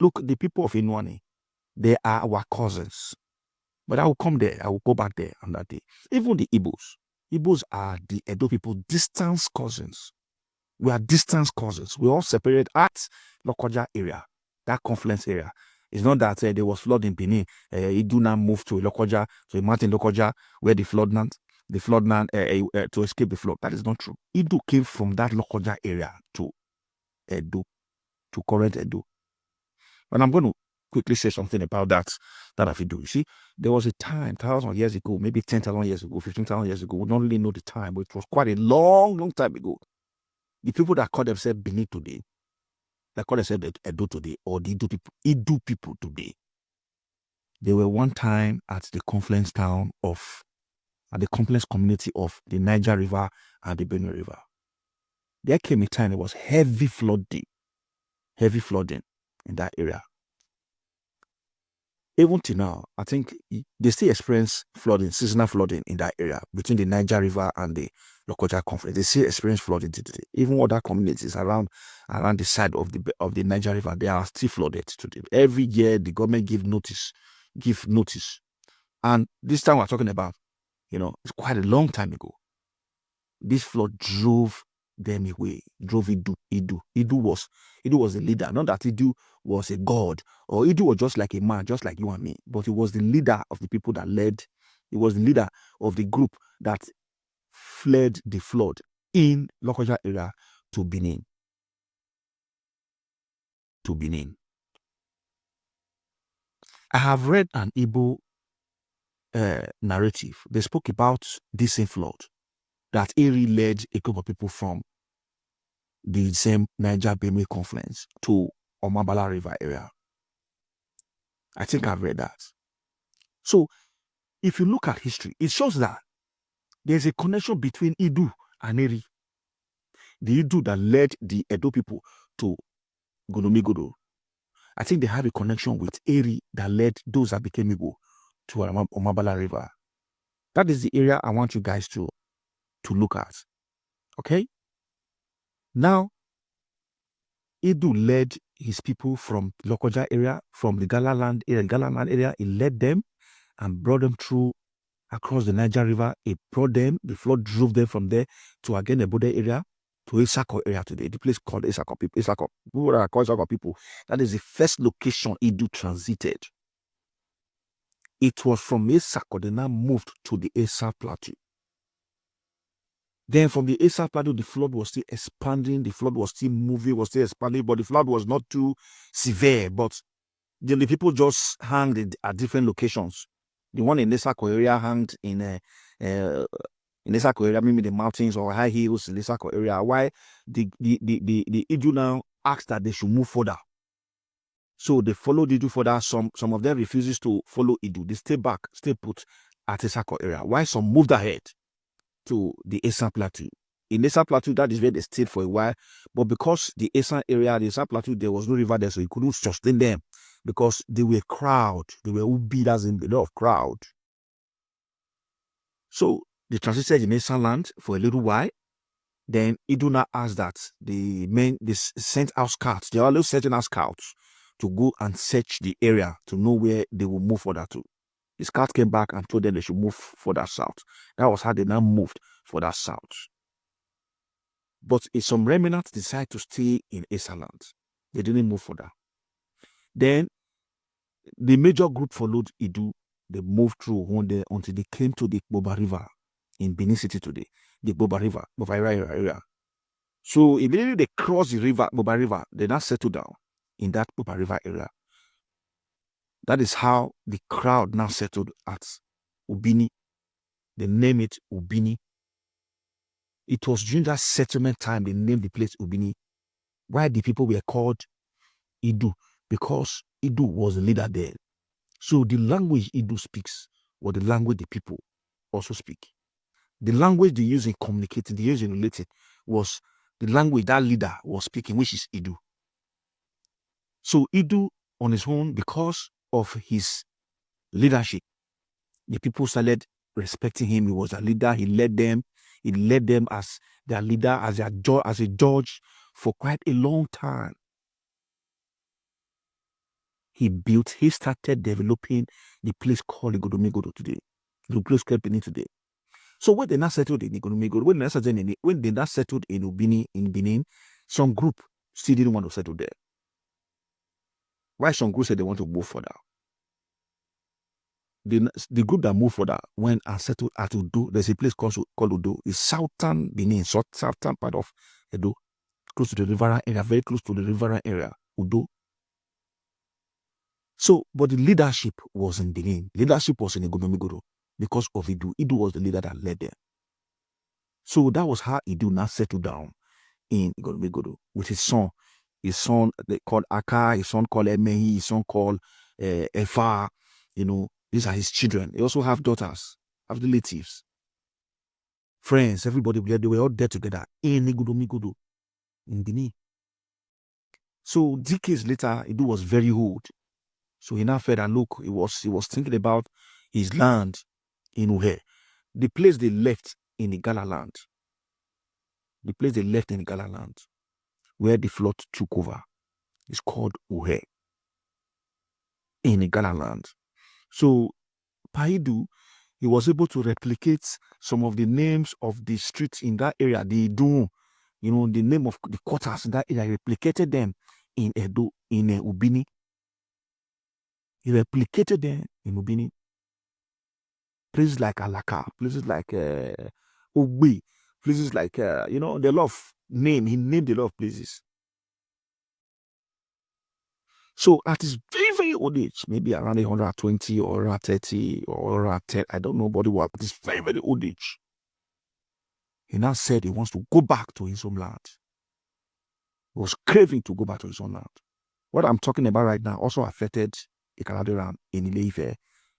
Look, the people of Inwani, they are our cousins. But I will come there. I will go back there on that day. Even the Igbos. Igbos are the Edo people, distant cousins. We are distant cousins. We all separated at Lokoja area, that confluence area. It's not that there was flood in Benin. Idu now moved to Lokoja, to a mountain Lokoja, where the flood to escape the flood. That is not true. Idu came from that Lokoja area to Edo, to current Edo. And I'm going to quickly say something about that have to do. You see, there was a time, 1,000 years ago, maybe 10,000 years ago, 15,000 years ago, we don't really know the time, but it was quite a long time ago. The people that call themselves Benin today, that call themselves Edo today, or the Idu people today, they were one time at the confluence community of the Niger River and the Benin River. There came a time there was heavy flooding in that area. Even till now, I think they still experience flooding, seasonal flooding in that area between the Niger River and the Lokoja confluence. They still experience flooding today. Even other communities around the side of the Niger River, they are still flooded today. Every year, the government give notice, and this time we're talking about, it's quite a long time ago. This flood drove them away, drove Idu. Idu was the leader. Not that Idu was a god, or Idu was just like a man, just like you and me, but he was the leader of the people that led. He was the leader of the group that fled the flood in Lokoja area to Benin. I have read an Igbo narrative. They spoke about this same flood, that Eri led a group of people from the same Niger-Benue confluence to Omabala River area. I think I've read that. So, if you look at history, it shows that there's a connection between Idu and Eri. The Idu that led the Edo people to Gonomigodo. I think they have a connection with Eri that led those that became Igbo to Omabala River. That is the area I want you guys to look at. Okay? Now, Idu led his people from Lokoja area, from the Galaland area. He led them and brought them through across the Niger River. He brought them, the flood drove them from there to again the Bode area, to Isako area today. The place called Isako people. People that are called Isako people. That is the first location Idu transited. It was from Isako they now moved to the Esa Plateau. Then from the Esa Plateau, the flood was still expanding, the flood was still moving, was still expanding, but the flood was not too severe. But the people just hung at different locations. The one in Isako area hung in Isako area, maybe the mountains or high hills in Isako area. Why the Idu now asked that they should move further. So they followed Idu further. Some of them refuses to follow Idu. They stay put at Isako area. Why some moved ahead to the Esa Plateau. In Esa Plateau, that is where they stayed for a while. But because the Esa area, the Esa Plateau, there was no river there, so you couldn't sustain them because they were crowd. They were ubi, as in a lot of crowd. So they transited in Esa land for a little while. Then Iduna asked that they sent out scouts. They always sending out scouts to go and search the area to know where they will move further to. The scouts came back and told them they should move further south. That was how they now moved further south. But some remnants decided to stay in Esa land. They didn't move further. Then the major group followed Idu. They moved through one day until they came to the Boba River in Benin City today. The Boba River, area. So immediately they crossed the river, Boba River, they now settled down in that Boba River area. That is how the crowd now settled at Ubini. They name it Ubini. It was during that settlement time they named the place Ubini. Why the people were called Idu? Because Idu was the leader there. So the language Idu speaks was the language the people also speak. The language they use in communicating, they use in relating, was the language that leader was speaking, which is Idu. So Idu on his own, because of his leadership, the people started respecting him. He was a leader. He led them as their leader, as a judge for quite a long time. he started developing the place called Igodomigodo today, the place called Benin today. So when they now settled in Igodomigodo, when they now settled in Ubini, in Benin, some group still didn't want to settle there. Why some group said they want to move further? The group that moved further went and settled at Udo. There's a place called Udo. It's southern Benin, southern part of Edo, close to the river area, very close to the river area, Udo. So, but the leadership was in Benin. Leadership was in Igodomigodo because of Idu. Idu was the leader that led them. So that was how Idu now settled down in Igodomigodo with his son. His son they called Aka, his son called Emehi, his son called Efa. You know, these are his children. They also have daughters, have relatives, friends, everybody. They were all there together in Igodomigodo in Benin. So decades later, Idu was very old. So he now felt that look, he was thinking about his land in Uhe, the place they left in the Igala land. The place they left in the Igala land, where the flood took over, is called Uhe in the Igala land. So Paidu, he was able to replicate some of the names of the streets in that area, the Idu, you know, the name of the quarters in that area, he replicated them in Edo, in Ubini. He replicated them in Ubini. Places like Alaka, places like Ogbi, places like, you know, the lot of name. He named a lot of places. So at his very, very old age, maybe around 120 or around 30 or around 10, I don't know, but at his very, very old age, he now said he wants to go back to his homeland. He was craving to go back to his homeland. What I'm talking about right now also affected Ikaladoran in Ile-Ife.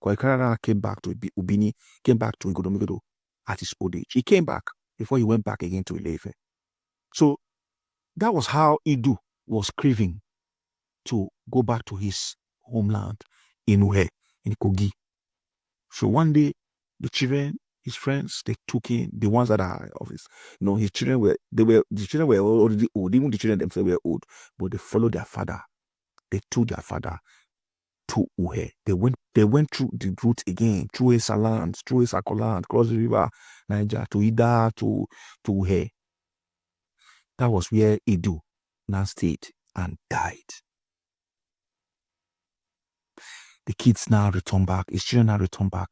Because Ikaladoran came back to Ubini, came back to Igodomigodo at his old age. He came back before he went back again to Ile-Ife. So that was how Idu was craving to go back to his homeland in Uhe, in Kogi. So one day, the children, his friends, they took him, the ones that are of his, you know, the children were already old. Even the children themselves were old, but they followed their father. They took their father to Uhe. They went through the route again, through Esaland, through Esakoland, across the river, Niger, to Ida, to Uhe. That was where Idu now stayed and died. The kids now return back. His children now return back.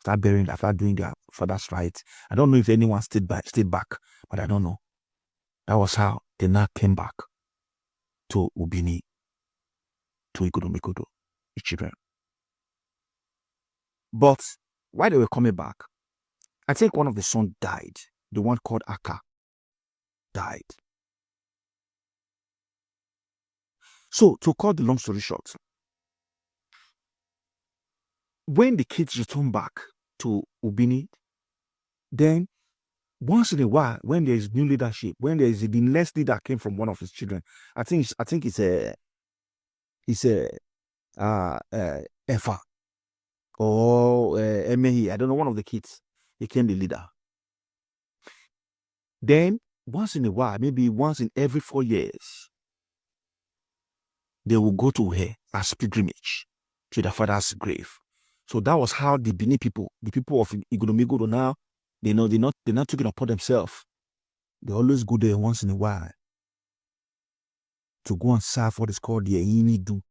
Start burying after doing their father's rites. I don't know if anyone stayed back, but I don't know. That was how they now came back to Ubini, to Igodomigodo, the children. But while they were coming back, I think one of the sons died. The one called Aka died. So to cut the long story short, when the kids return back to Ubini, then once in a while, when there is new leadership, when there is the next leader came from one of his children, I think it's Efa or Emehi, I don't know, one of the kids became the leader. Then once in a while, maybe once in every 4 years, they will go to her as pilgrimage to their father's grave. So that was how the Benin people, the people of Igodomigodo now, they're not taking upon themselves. They always go there once in a while to go and serve what is called the Einidu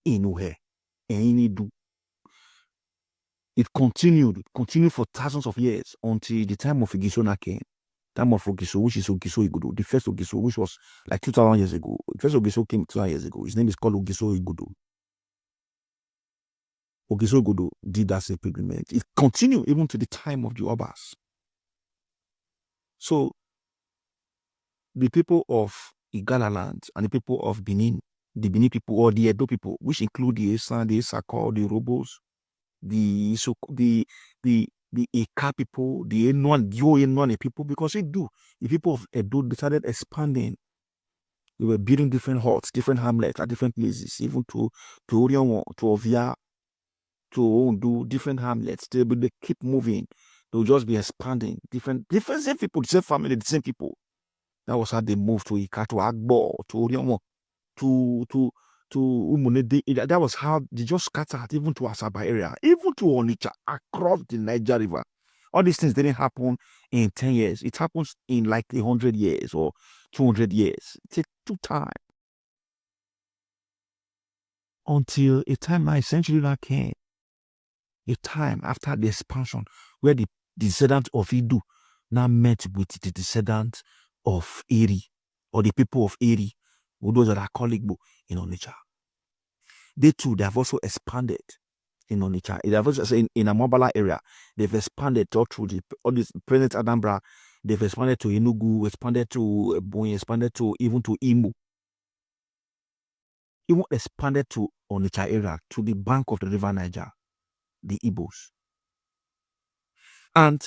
in Uhe. Einidu. It continued for thousands of years until the time of Igisona came. Time of Ogiso, which is Ogiso Igodo. The first Ogiso, which was like 2,000 years ago. The first Ogiso came 2,000 years ago. His name is called Ogiso Igodo. Ogiso Igodo did that same pilgrimage. It continued even to the time of the Obas. So the people of Igala land and the people of Benin, the Benin people or the Edo people, which include the Esan, the Esako, the Robos, the Eka people, the Enuan people, because the people of Edo decided expanding. They were building different huts, different hamlets at different places, even to Orion, to Ovia, to Ondo, different hamlets. They keep moving. They'll just be expanding. Different same people, the same family, the same people. That was how they moved to Ika, to Agbo, to Orion, to to Umunede. That was how they just scattered even to Asaba area, even to Onitsha, across the Niger River. All these things didn't happen in 10 years. It happens in like 100 years or 200 years. It takes two time. Until a time like century that came, a time after the expansion, where the descendant of Idu now met with the descendant of Eri, or the people of Eri, who those that are called Igbo in Onitsha. They too, they have also expanded in Onitsha. They have also in Amobala area, they've expanded all through all this present Anambra. They've expanded to Enugu, expanded to Ebonyi, expanded to even to Imo. Even expanded to Onitsha area, to the bank of the river Niger, the Igbos. And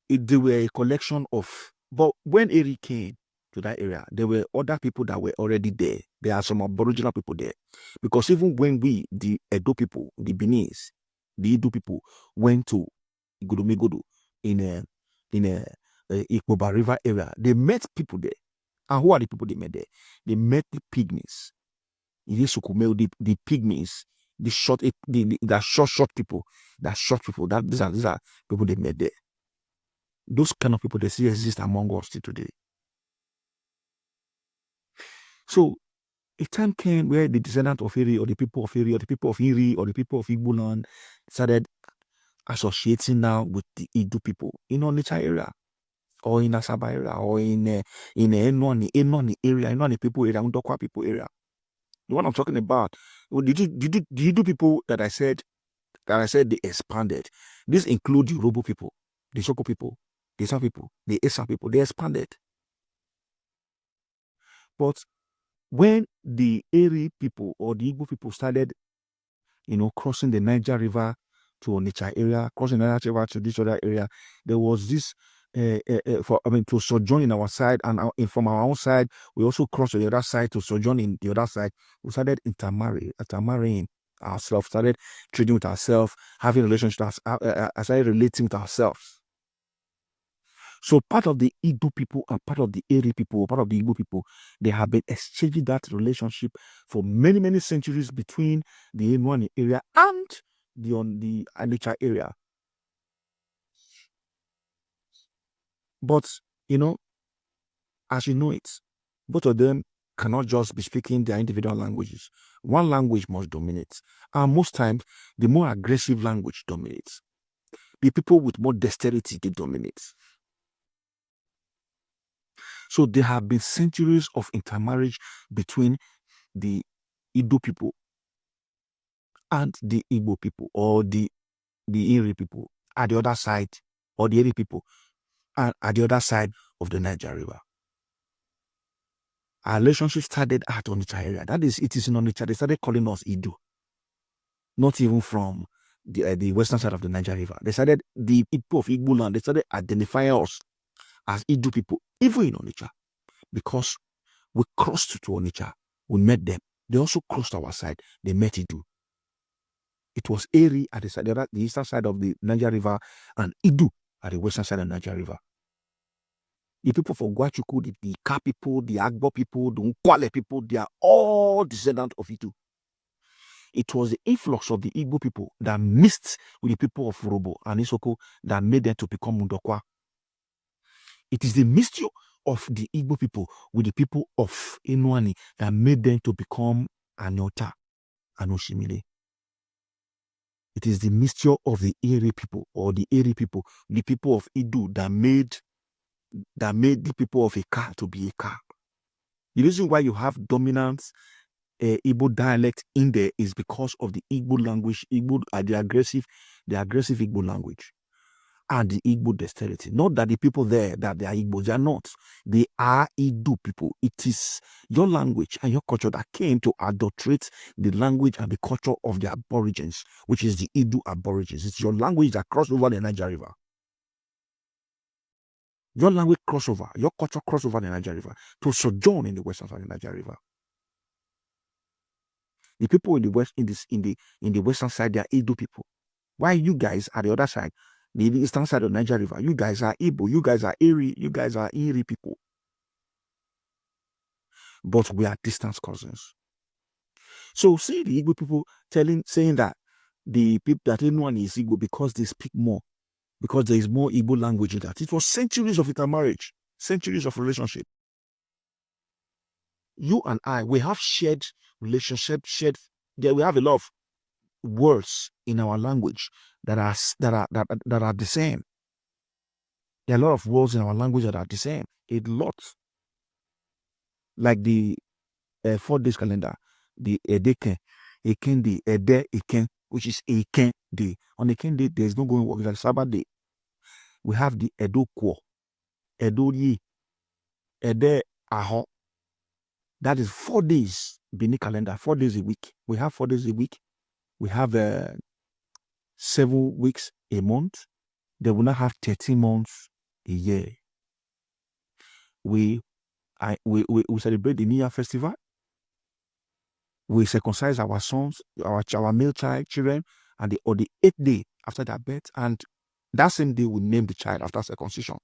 they were a collection of, but when Eri came to that area, there were other people that were already there. There are some Aboriginal people there. Because even when we, the Edo people, the Beninese, the Idu people, went to Igodomegodo in a Ikpoba River area, they met people there. And who are the people they met there? They met the pygmies. The pygmies, the short people, these are people they met there. Those kind of people, they still exist among us still today. So a time came where the descendant of Eri, or the people of Eri, or the people of Eri, or the people of Igbo land started associating now with the Idu people in Onitsha area, or in Asaba area, or in Enoni area, Enoni people area, Undokwa people area. The one I'm talking about, the Idu people that I said they expanded. This includes the Robo people, the Shoko people, the San people, the Esa people. They expanded. But when the Eri people or the Igbo people started, crossing the Niger River to Onitsha area, crossing the Niger River to this other area, there was this to sojourn in our side, and from our own side, we also crossed to the other side to sojourn in the other side. We started intermarrying ourselves, started trading with ourselves, having relationships, started relating with ourselves. So part of the Idu people and part of the Eri people, part of the Igbo people, they have been exchanging that relationship for many, many centuries between the Enwani area and the Onitsha area. But, as you know it, both of them cannot just be speaking their individual languages. One language must dominate. And most times, the more aggressive language dominates. The people with more dexterity, they dominate. So there have been centuries of intermarriage between the Idu people and the Igbo people, or the Eri people at the other side, or the Eri people at the other side of the Niger River. Our relationship started at Onitsha area. That is, it is in Onitsha. They started calling us Idu. Not even from the western side of the Niger River. They started, the people of Igbo land, they started identifying us as Idu people, even in Onitsha. Because we crossed to Onitsha, we met them. They also crossed our side, they met Idu. It was Eri at the eastern side of the Niger River, and Idu at the western side of the Niger River. The people from Guachuku, the Ka people, the Agbo people, the Nkwale people, they are all descendants of Idu. It was the influx of the Igbo people that mixed with the people of Robo and Isoko that made them to become Mundokwa. It is the mixture of the Igbo people with the people of Inwani that made them to become Anyota and Oshimile. It is the mixture of the Eri people, or the Eri people, the people of Idu that made the people of Eka to be Eka. The reason why you have dominant Igbo dialect in there is because of the Igbo language, the aggressive Igbo language, and the Igbo dexterity. Not that the people there, that they are Igbos, they are not. They are Idu people. It is your language and your culture that came to adulterate the language and the culture of the aborigines, which is the Idu aborigines. It's your language that crossed over the Niger River. Your language crossover, your culture crossover the Niger River to sojourn in the western side of the Niger River. The people in the west, in the western side, they are Idu people. Why you guys are the other side, the eastern side of Niger River? You guys are Igbo, you guys are Eri, you guys are Eri people. But we are distant cousins. So see the Igbo people saying that the people that anyone is Igbo because they speak more, because there is more Igbo language in that. It was centuries of intermarriage, centuries of relationship. You and I, we have shared relationship, we have a lot of words in our language that are the same. There are a lot of words in our language that are the same. A lot. Like the 4 days calendar, the Edeke, Ekendi, Ede, Eken, which is Eken day. On Eken day, there is no going work. It's like Sabbath day. We have the Edo Kwo, Edo Yi, Ede Aho. That is 4 days, Benin calendar, 4 days a week. We have 4 days a week. We have 7 weeks a month. They will not have 13 months a year. We celebrate the New Year festival. We circumcise our sons, our male children, and on the 8th day after their birth, and that same day we name the child after circumcision.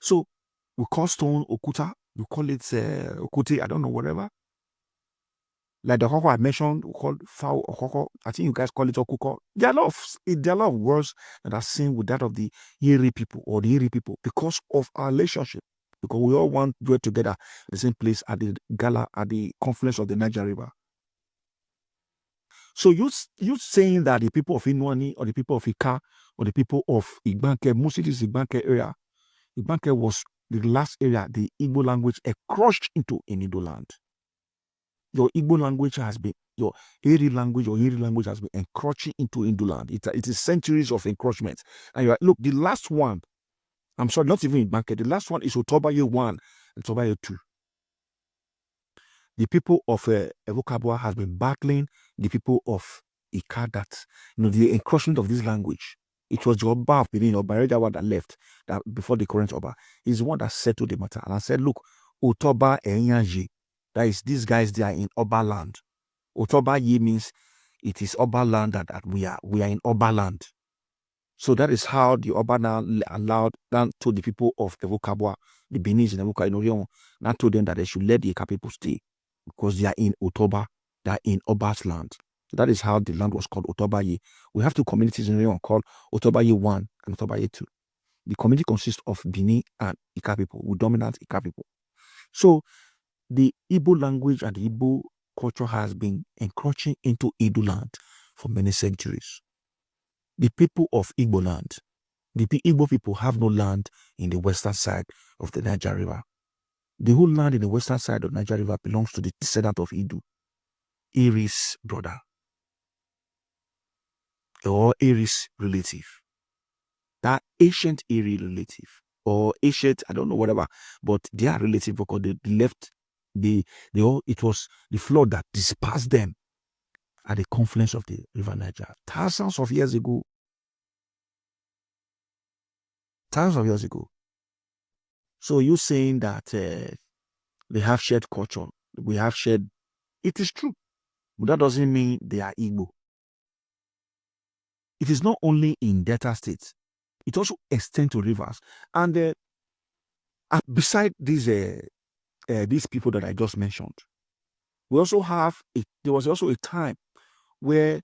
So we call stone Okuta, we call it Okuti, I don't know, whatever. Like the Okoko I mentioned, we call fowl Okoko. I think you guys call it Okuko. There are a lot of words that are seen with that of the Eri people or the Eri people because of our relationship. Because we all want to do it together at the same place at the gala, at the confluence of the Niger River. So you saying that the people of Inwani or the people of Ika or the people of Igbanke, mostly this Igbanke area, Igbanke was the last area the Igbo language encroached into in Ido land. Your Igbo language has been, your Eri language or Eri language has been encroaching into Indo land. It is centuries of encroachment. And you're look, the last one, I'm sorry, not even Igbanke, the last one is Otobaye 1 and Otobaye 2. The people of Evokabwa has been battling the people of Ika that, the encroachment of this language. It was the Oba of Benin, Oba Rejawa that left that before the current Oba. He's the one that settled the matter. And I said, look, Otoba Enyaji, that is, these guys, they are in Oba land. Otoba Ye means it is Oba land that we are in Oba land. So that is how the Oba now allowed to the people of Evokabwa, the Benis and Evoka, now told them that they should let the Ika people stay. Because they are in Otoba, they are in Oba's land. That is how the land was called Otobaye. We have 2 communities in Region called Otobaye 1 and Otobaye 2. The community consists of Bini and Ika people, with dominant Ika people. So the Igbo language and the Igbo culture has been encroaching into Idu land for many centuries. The people of Igbo land, the Igbo people have no land in the western side of the Niger River. The whole land in the western side of Niger River belongs to the descendant of Idu, Eri's brother, or Eri's relative. That ancient Eri relative, or ancient, I don't know, whatever, but they are relative because they left, it was the flood that dispersed them at the confluence of the River Niger. Thousands of years ago. So you saying that they have shared culture, we have shared, it is true, but that doesn't mean they are Igbo. It is not only in Delta states, it also extends to rivers. And beside these people that I just mentioned, we also have, there was also a time where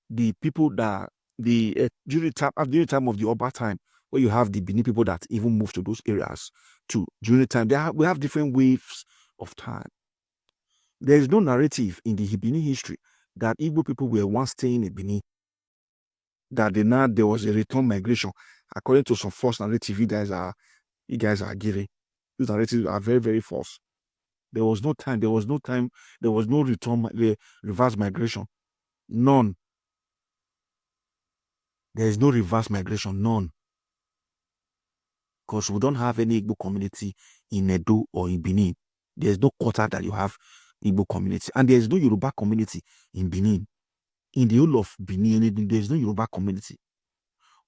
the people that, during the time of the Oba time, where you have the Benin people that even moved to those areas too. During the time, we have different waves of time. There is no narrative in the Benin history that Igbo people were once staying in Benin, that there was a return migration. According to some false narrative you guys are giving. These narratives are very, very false. There was no return, reverse migration. None. There is no reverse migration, none. Because we don't have any Igbo community in Edo or in Benin. There's no quarter that you have Igbo community. And there's no Yoruba community in Benin. In the whole of Benin, there's no Yoruba community.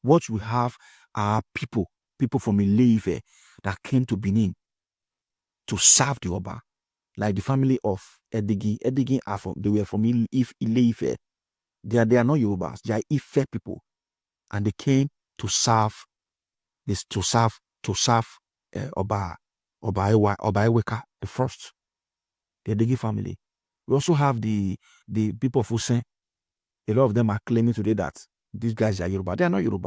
What we have are people from Ile-Ife that came to Benin to serve the Oba. Like the family of Edigi. Edigi they were from Ile-Ife. They are not Yorubas. They are Ife people. And they came to serve Oba Eweka the first. The Edigi family. We also have the people of Usen. A lot of them are claiming today that these guys are Yoruba. They are not Yoruba.